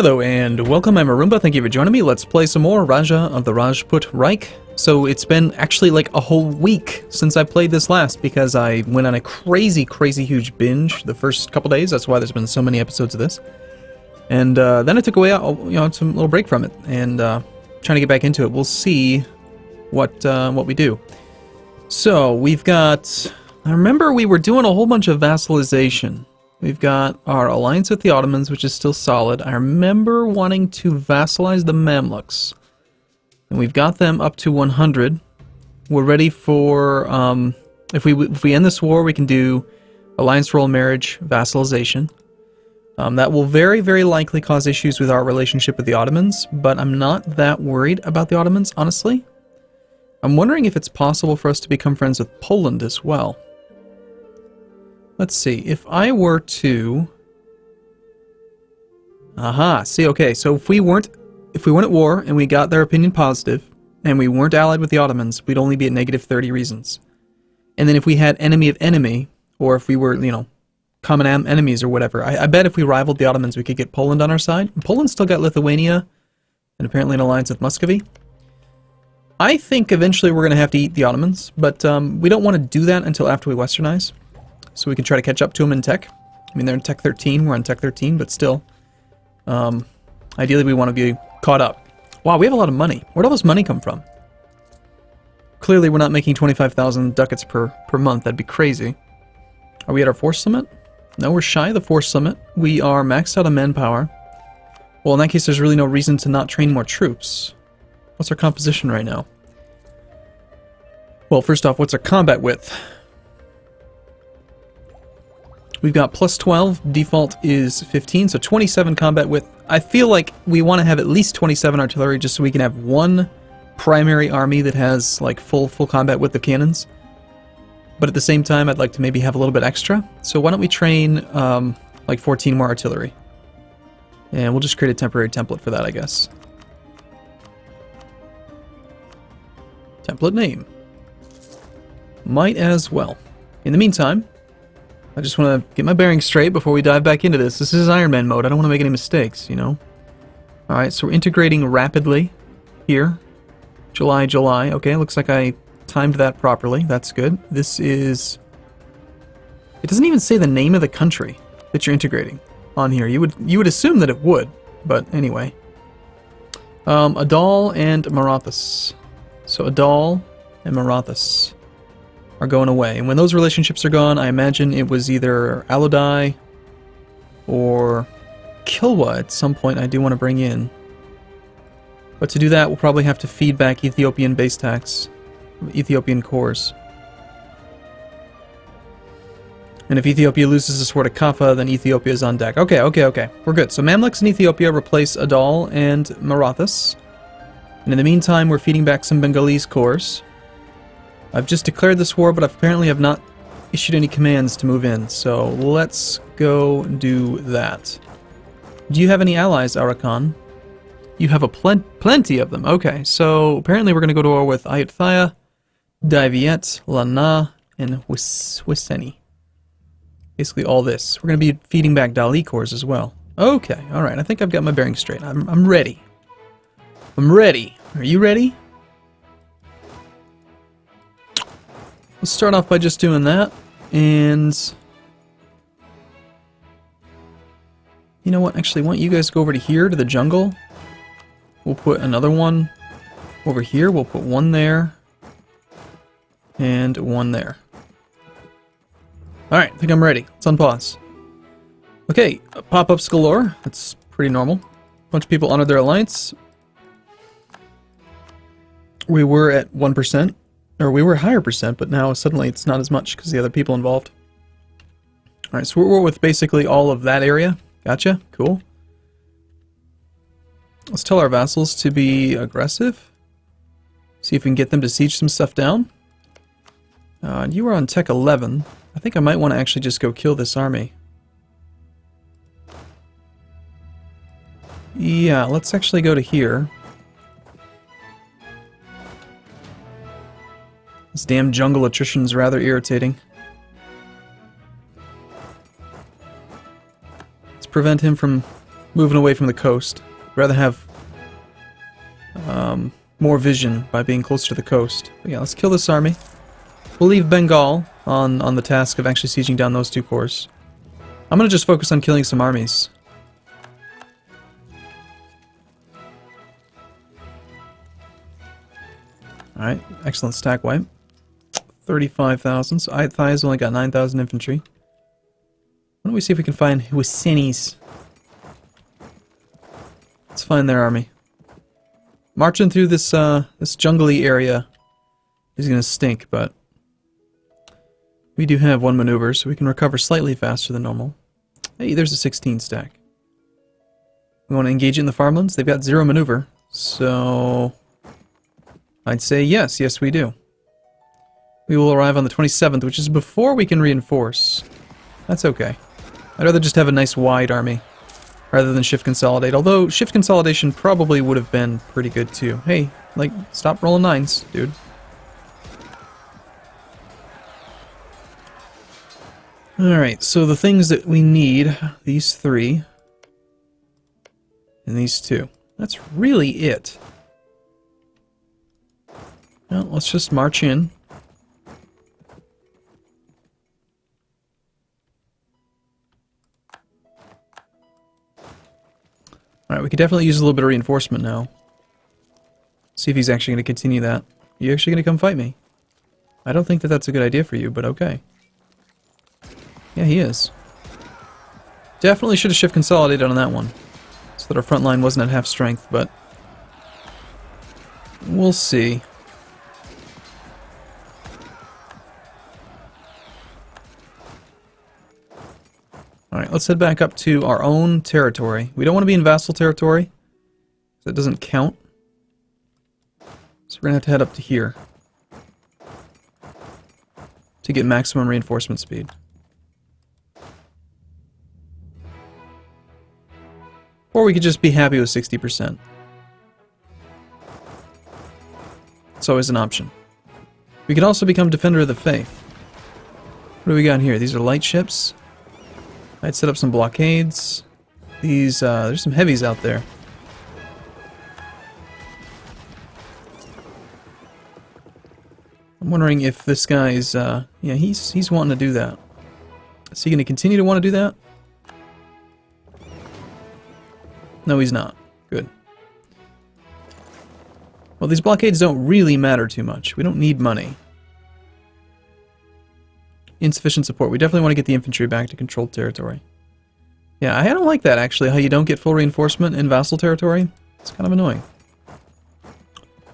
Hello and welcome, I'm Arumba, thank you for joining me. Let's play some more Raja of the Rajput Reich. So it's been actually like a whole week since I played this last because I went on a crazy huge binge the first couple days. That's why there's been so many episodes of this. And then I took away some little break from it and trying to get back into it. We'll see what we do. So we've got, I remember we were doing a whole bunch of vassalization. We've got our alliance with the Ottomans, which is still solid. I remember wanting to vassalize the Mamluks. And we've got them up to 100. We're ready for, if we end this war, we can do alliance, royal marriage, vassalization. That will very likely cause issues with our relationship with the Ottomans, but I'm not that worried about the Ottomans, honestly. I'm wondering if it's possible for us to become friends with Poland as well. Let's see, if I were to... Aha, see, okay, so if we weren't at war and we got their opinion positive, and we weren't allied with the Ottomans, we'd only be at negative 30 reasons. And then if we had enemy of enemy, or if we were, you know, common enemies or whatever, I bet if we rivaled the Ottomans we could get Poland on our side. And Poland still got Lithuania, and apparently an alliance with Muscovy. I think eventually we're going to have to eat the Ottomans, but we don't want to do that until after we westernize. So we can try to catch up to them in tech. I mean, they're in tech 13, we're on tech 13, but still. Ideally, we want to be caught up. Wow, we have a lot of money. Where'd all this money come from? Clearly, we're not making 25,000 ducats per month. That'd be crazy. Are we at our force limit? No, we're shy of the force limit. We are maxed out on manpower. Well, in that case, there's really no reason to not train more troops. What's our composition right now? Well, first off, what's our combat width? We've got plus 12, default is 15, so 27 combat width. I feel like we want to have at least 27 artillery just so we can have one primary army that has like full combat width of cannons. But at the same time, I'd like to maybe have a little bit extra. So why don't we train like 14 more artillery? And we'll just create a temporary template for that, I guess. Template name. Might as well. In the meantime, I just want to get my bearings straight before we dive back into this. This is Iron Man mode. I don't want to make any mistakes, you know? Alright, so we're integrating rapidly here. July. Okay, looks like I timed that properly. That's good. This is... It doesn't even say the name of the country that you're integrating on here. You would assume that it would, but anyway. Adal and Marathas. So Adal and Marathas are going away. And when those relationships are gone, I imagine it was either Alodai or Kilwa at some point I do want to bring in. But to do that, we'll probably have to feed back Ethiopian base tax, Ethiopian cores. And if Ethiopia loses the sword of Kaffa, then Ethiopia is on deck. Okay. We're good. So Mamluks and Ethiopia replace Adal and Marathas. And in the meantime, we're feeding back some Bengalese cores. I've just declared this war, but apparently have not issued any commands to move in, so let's go do that. Do you have any allies, Arakan? You have a plenty of them. Okay, so apparently we're going to go to war with Ayutthaya, Daiviet, Lana, and Wiseni. Basically all this. We're going to be feeding back Dali cores as well. Okay, alright, I think I've got my bearings straight. I'm ready. I'm ready. Are you ready? Let's start off by just doing that, and you know what, actually, why don't you guys go over to here, to the jungle. We'll put another one over here, we'll put one there, and one there. Alright, I think I'm ready. Let's unpause. Okay, pop-ups galore, that's pretty normal. A bunch of people honored their alliance. We were at 1%. Or we were higher percent, but now suddenly it's not as much because the other people involved. Alright, so we're with basically all of that area. Gotcha, cool. Let's tell our vassals to be aggressive. See if we can get them to siege some stuff down. You were on tech 11. I think I might want to actually just go kill this army. Yeah, let's actually go to here. This damn jungle attrition is rather irritating. Let's prevent him from moving away from the coast. I'd rather have more vision by being closer to the coast. But yeah, let's kill this army. We'll leave Bengal on the task of actually sieging down those two corps. I'm going to just focus on killing some armies. Alright, excellent stack wipe. 35,000, so Aithai's only got 9,000 infantry. Why don't we see if we can find Hussinis? Let's find their army. Marching through this this jungly area is going to stink, but we do have one maneuver, so we can recover slightly faster than normal. Hey, there's a 16 stack. We want to engage in the farmlands. They've got 0 maneuver, so I'd say yes, yes we do. We will arrive on the 27th, which is before we can reinforce. That's okay. I'd rather just have a nice wide army, rather than shift consolidate. Although, shift consolidation probably would have been pretty good too. Hey, like, stop rolling 9s, dude. Alright, so the things that we need, these 3, and these 2. That's really it. Well, let's just march in. Alright, we could definitely use a little bit of reinforcement now. See if he's actually going to continue that. Are you actually going to come fight me? I don't think that that's a good idea for you, but okay. Yeah, he is. Definitely should have shift consolidated on that one, so that our front line wasn't at half strength, but we'll see. Alright, let's head back up to our own territory. We don't want to be in vassal territory, so it doesn't count. So we're going to head up to here to get maximum reinforcement speed. Or we could just be happy with 60%. It's always an option. We could also become Defender of the Faith. What do we got here? These are light ships. I'd set up some blockades. These, there's some heavies out there. I'm wondering if this guy's, yeah, he's wanting to do that. Is he going to continue to want to do that? No, he's not. Good. Well, these blockades don't really matter too much. We don't need money. Insufficient support. We definitely want to get the infantry back to controlled territory. Yeah, I don't like that, actually, how you don't get full reinforcement in vassal territory. It's kind of annoying.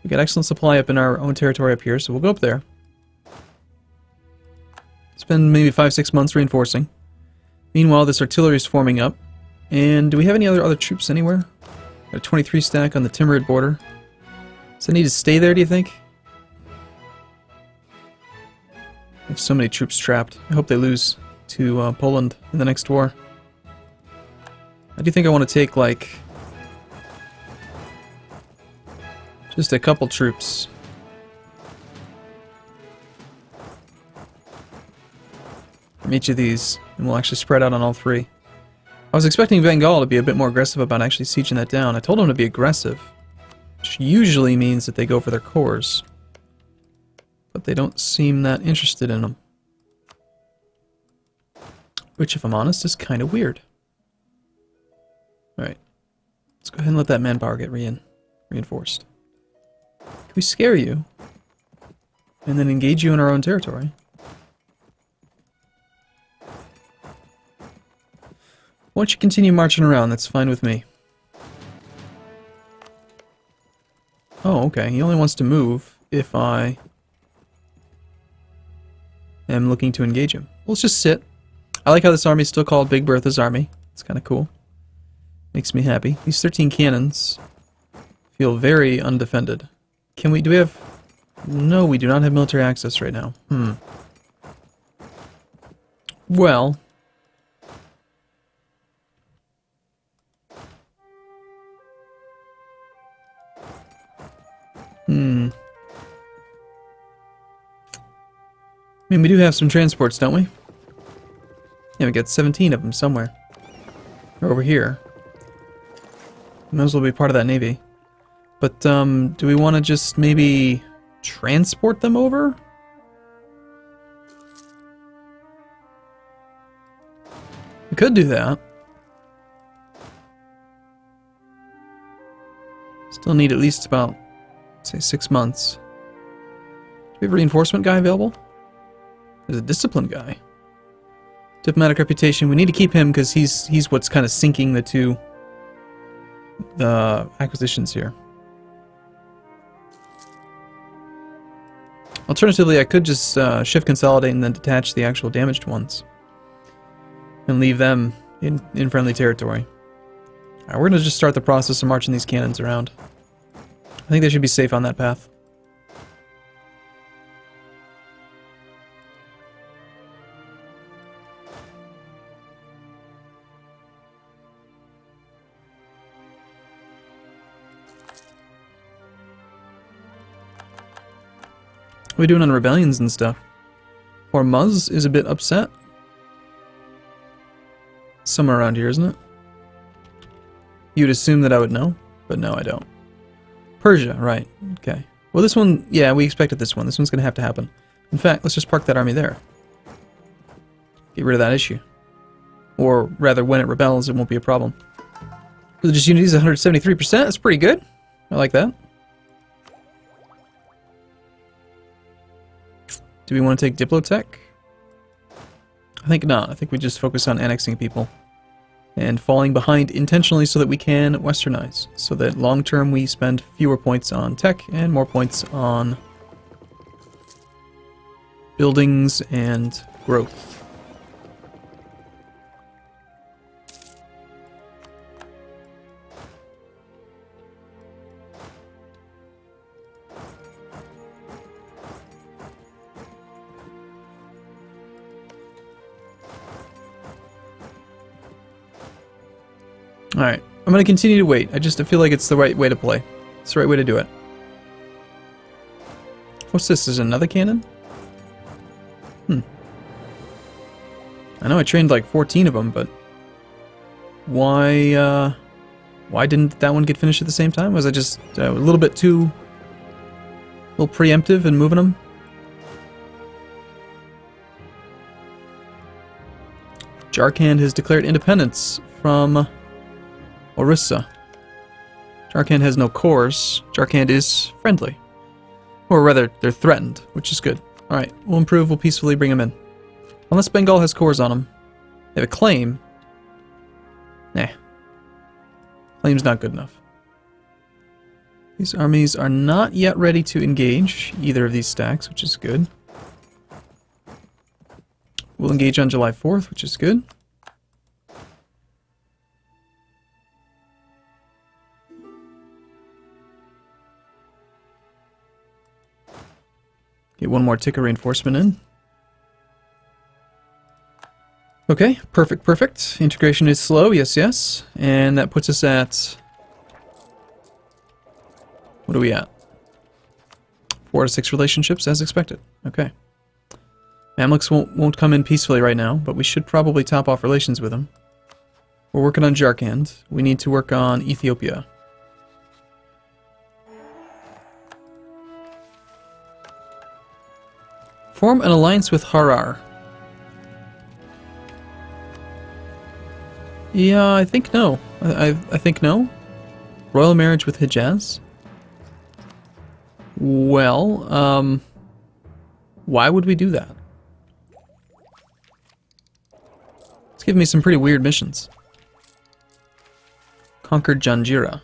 We got excellent supply up in our own territory up here, so we'll go up there. Spend maybe 5-6 months reinforcing. Meanwhile, this artillery is forming up. And do we have any other troops anywhere? Got a 23 stack on the Timurid border. Does it need to stay there, do you think? I have so many troops trapped. I hope they lose to Poland in the next war. I do think I want to take, like, just a couple troops. From each of these, and we'll actually spread out on all 3. I was expecting Bengal to be a bit more aggressive about actually sieging that down. I told them to be aggressive, which usually means that they go for their cores. But they don't seem that interested in them. Which, if I'm honest, is kind of weird. Alright. Let's go ahead and let that manpower get reinforced. Can we scare you? And then engage you in our own territory? Why don't you continue marching around? That's fine with me. Oh, okay. He only wants to move if I am looking to engage him. Let's just sit. I like how this army is still called Big Bertha's army. It's kind of cool. Makes me happy. These 13 cannons feel very undefended. Do we have... No, we do not have military access right now. Well... I mean, we do have some transports, don't we? Yeah, we got 17 of them somewhere. They're over here. Might as well be part of that navy. But, do we want to just maybe transport them over? We could do that. Still need at least about, say, 6 months. Do we have a reinforcement guy available? There's a discipline guy. Diplomatic reputation. We need to keep him because he's what's kind of sinking the acquisitions here. Alternatively, I could just shift consolidate and then detach the actual damaged ones. And leave them in friendly territory. Alright, we're going to just start the process of marching these cannons around. I think they should be safe on that path. What are we doing on rebellions and stuff? Hormuz is a bit upset. Somewhere around here, isn't it? You'd assume that I would know, but no, I don't. Persia, right. Okay. Well, this one, yeah, we expected this one. This one's going to have to happen. In fact, let's just park that army there. Get rid of that issue. Or rather, when it rebels, it won't be a problem. Religious unity is 173%. That's pretty good. I like that. Do we want to take Diplotech? I think not. I think we just focus on annexing people. And falling behind intentionally so that we can westernize. So that long term we spend fewer points on tech and more points on buildings and growth. Alright, I'm going to continue to wait. I feel like it's the right way to play. It's the right way to do it. What's this? Is another cannon? I know I trained like 14 of them, but why didn't that one get finished at the same time? Was I just a little bit too preemptive in moving them? Jharkhand has declared independence from Orissa. Jharkhand has no cores. Jharkhand is friendly. Or rather, they're threatened, which is good. Alright, we'll improve, we'll peacefully bring them in. Unless Bengal has cores on them. They have a claim. Nah. Claim's not good enough. These armies are not yet ready to engage either of these stacks, which is good. We'll engage on July 4th, which is good. Get one more ticker reinforcement in. Okay, perfect, perfect. Integration is slow, yes, yes. And that puts us at... what are we at? 4 to 6 relationships, as expected. Okay. Mamluks won't come in peacefully right now, but we should probably top off relations with them. We're working on Jharkhand. We need to work on Ethiopia. Form an alliance with Harar. Yeah, I think no. I think no. Royal marriage with Hijaz? Well, why would we do that? It's giving me some pretty weird missions. Conquered Janjira.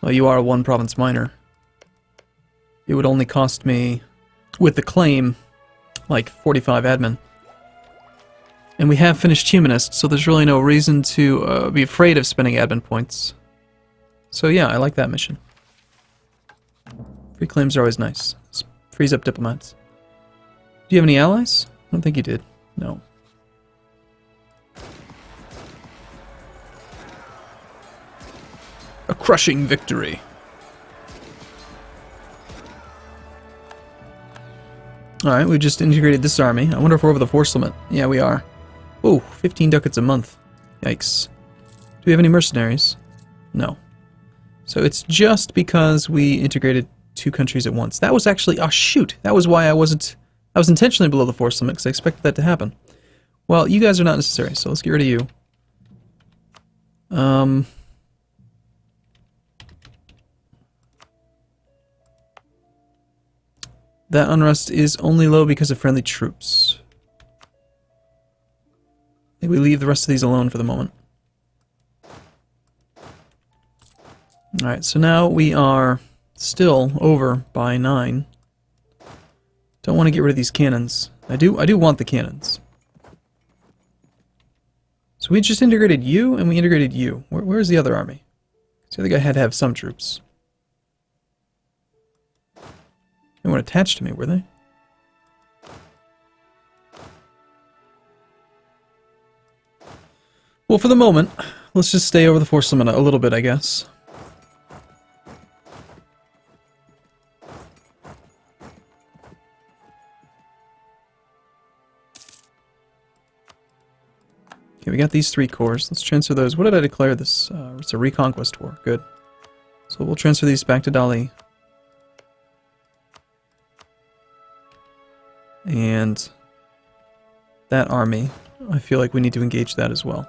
Well, you are a one-province minor. It would only cost me, with the claim, like 45 admin. And we have finished Humanist, so there's really no reason to be afraid of spending admin points. So yeah, I like that mission. Free claims are always nice. Frees up diplomats. Do you have any allies? I don't think you did. No. A crushing victory. Alright, we just integrated this army. I wonder if we're over the force limit. Yeah, we are. Oh, 15 ducats a month. Yikes. Do we have any mercenaries? No. So it's just because we integrated 2 countries at once. That was actually... Oh, shoot! That was why I wasn't... I was intentionally below the force limit, because I expected that to happen. Well, you guys are not necessary, so let's get rid of you. That unrest is only low because of friendly troops. Maybe we leave the rest of these alone for the moment. Alright, so now we are still over by 9. Don't want to get rid of these cannons. I do want the cannons. So we just integrated you, and we integrated you. Where's the other army? So the other guy had to have some troops. They weren't attached to me, were they? Well, for the moment, let's just stay over the force limit a little bit, I guess. Okay, we got these 3 cores. Let's transfer those. What did I declare this? It's a reconquest war. Good. So we'll transfer these back to Dali. And that army, I feel like we need to engage that as well.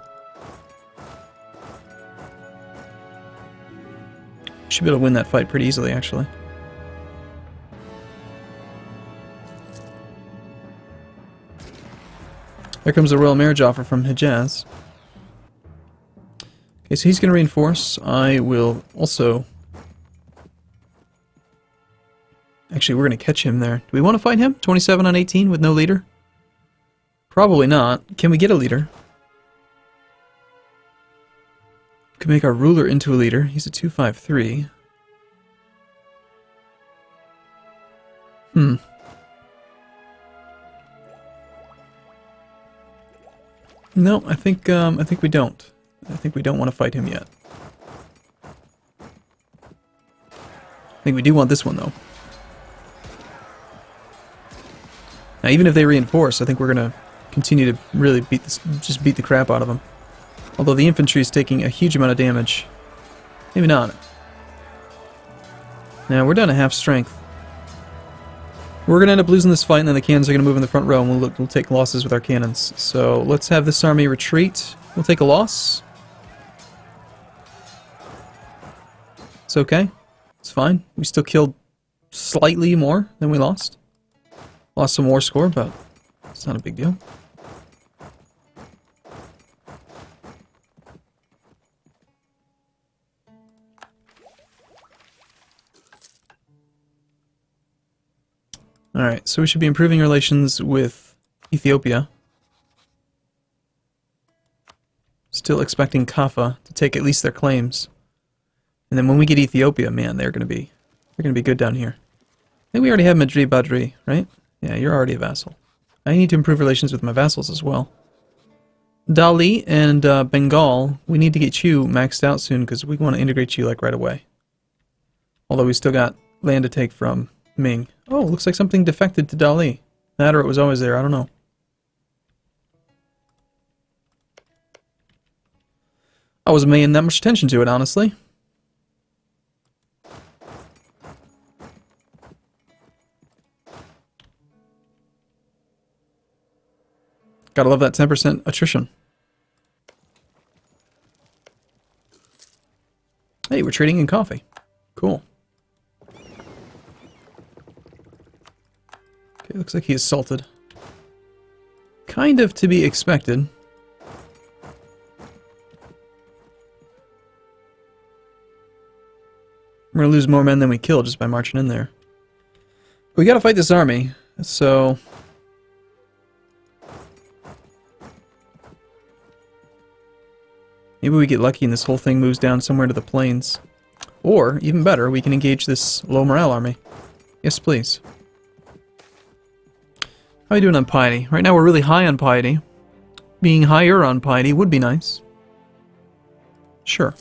Should be able to win that fight pretty easily, actually. There comes the royal marriage offer from Hejaz. Okay, so he's going to reinforce. I will also... Actually, we're going to catch him there. Do we want to fight him? 27 on 18 with no leader? Probably not. Can we get a leader? We can make our ruler into a leader. He's a 253. No, I think we don't. I think we don't want to fight him yet. I think we do want this one, though. Now, even if they reinforce, I think we're going to continue to really just beat the crap out of them. Although the infantry is taking a huge amount of damage. Maybe not. Now, we're down to half strength. We're going to end up losing this fight, and then the cannons are going to move in the front row, and we'll take losses with our cannons. So, let's have this army retreat. We'll take a loss. It's okay. It's fine. We still killed slightly more than we lost. Lost some war score, but it's not a big deal. Alright, so we should be improving relations with Ethiopia. Still expecting Kaffa to take at least their claims. And then when we get Ethiopia, man, they're gonna be good down here. I think we already have Madri Badri, right? Yeah, you're already a vassal. I need to improve relations with my vassals as well. Dali and Bengal, we need to get you maxed out soon because we want to integrate you like right away. Although we still got land to take from Ming. Oh, looks like something defected to Dali. That or it was always there, I don't know. I wasn't paying that much attention to it, honestly. Gotta love that 10% attrition. Hey, we're trading in coffee. Cool. Okay, looks like he is salted. Kind of to be expected. We're gonna lose more men than we kill just by marching in there. But we gotta fight this army, so... maybe we get lucky and this whole thing moves down somewhere to the plains. Or, even better, we can engage this low morale army. Yes, please. How are you doing on piety? Right now we're really high on piety. Being higher on piety would be nice. Sure.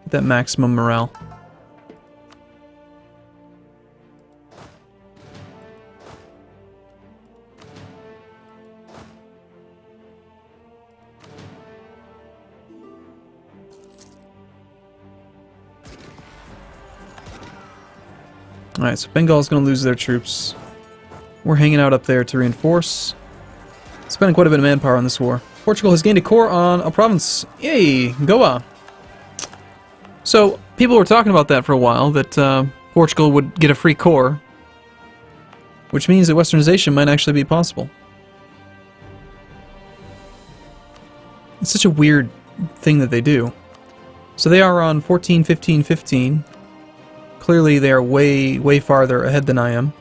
Get that maximum morale. Alright, so Bengal's going to lose their troops. We're hanging out up there to reinforce. Spending quite a bit of manpower on this war. Portugal has gained a core on a province. Yay! Goa! So, people were talking about that for a while, that Portugal would get a free core. Which means that westernization might actually be possible. It's such a weird thing that they do. So they are on 14, 15, 15. Clearly they are way, way farther ahead than I am.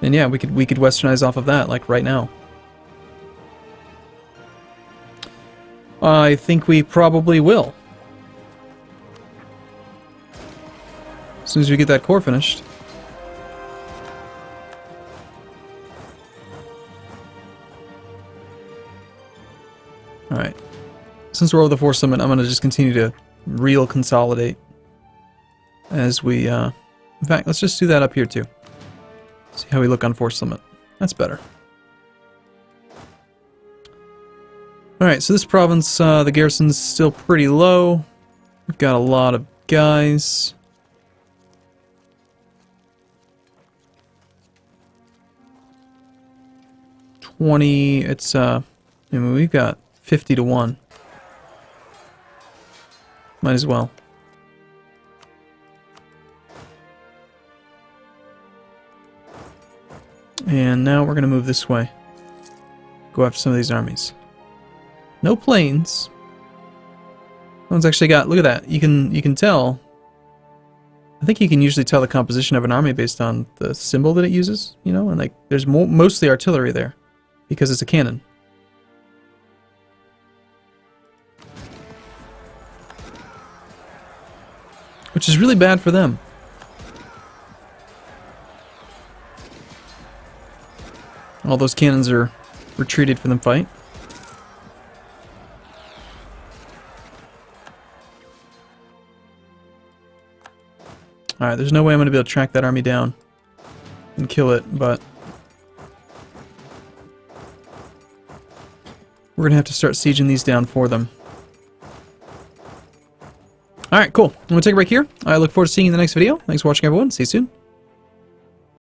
And yeah, we could westernize off of that, like right now. I think we probably will. As soon as we get that core finished. Alright. Since we're over the force limit, I'm going to just continue to real consolidate. As we, in fact, let's just do that up here too. See how we look on force limit. That's better. Alright, so this province, the garrison's still pretty low. We've got a lot of guys. It's, I mean, we've got 50 to 1. Might as well. And now we're going to move this way. Go after some of these armies. No planes. No one's actually got... Look at that. You can tell... I think you can usually tell the composition of an army based on the symbol that it uses, you know? And like, there's mostly artillery there. Because it's a cannon. Which is really bad for them. All those cannons are retreated from the fight. Alright, there's no way I'm going to be able to track that army down and kill it, but we're going to have to start sieging these down for them. Alright, cool. I'm going to take a break here. I look forward to seeing you in the next video. Thanks for watching, everyone. See you soon.